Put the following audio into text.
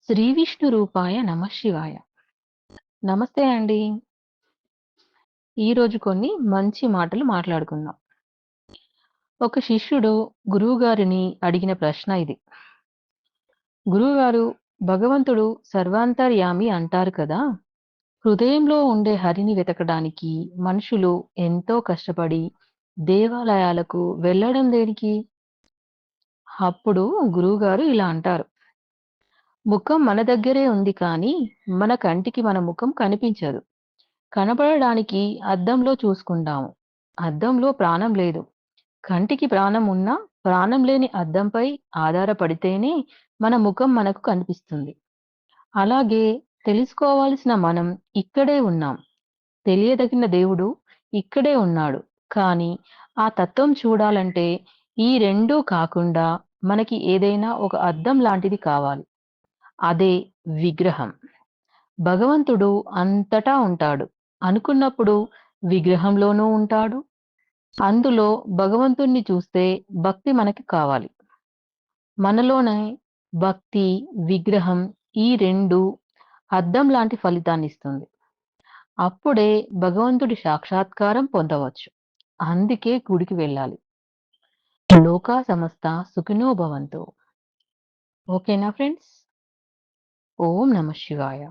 శ్రీ విష్ణు రూపాయ నమః శివాయ. నమస్తే అండి. ఈరోజు కొన్ని మంచి మాటలు మాట్లాడుకుందాం. ఒక శిష్యుడు గురువుగారిని అడిగిన ప్రశ్న ఇది. గురువుగారు, భగవంతుడు సర్వాంతర్యామి అంటారు కదా! హృదయంలో ఉండే హరిని వెతకడానికి మనుషులు ఎంతో కష్టపడి దేవాలయాలకు వెళ్ళడం దేనికి? అప్పుడు గురువుగారు ఇలా అంటారు. ముఖం మన దగ్గరే ఉంది కానీ మన కంటికి మన ముఖం కనిపించదు. కనపడడానికి అద్దంలో చూసుకుంటాము. అద్దంలో ప్రాణం లేదు. కంటికి ప్రాణం ఉన్నా, ప్రాణం లేని అద్దంపై ఆధారపడితేనే మన ముఖం మనకు కనిపిస్తుంది. అలాగే తెలుసుకోవాల్సిన మనం ఇక్కడే ఉన్నాం. తెలియదగిన దేవుడు ఇక్కడే ఉన్నాడు. కానీ ఆ తత్వం చూడాలంటే ఈ రెండూ కాకుండా మనకి ఏదైనా ఒక అద్దం లాంటిది కావాలి. అదే విగ్రహం. భగవంతుడు అంతటా ఉంటాడు. అనుకున్నప్పుడు విగ్రహంలోనూ ఉంటాడు. అందులో భగవంతుణ్ణి చూస్తే భక్తి మనకి కావాలి. మనలోనే భక్తి, విగ్రహం ఈ 2 అద్దం లాంటి ఫలితాన్నిస్తుంది. అప్పుడే భగవంతుడి సాక్షాత్కారం పొందవచ్చు. అందుకే గుడికి వెళ్ళాలి. లోకా సమస్త సుఖినో భవంతు. ఓకేనా ఫ్రెండ్స్? ఓం నమః శివాయ.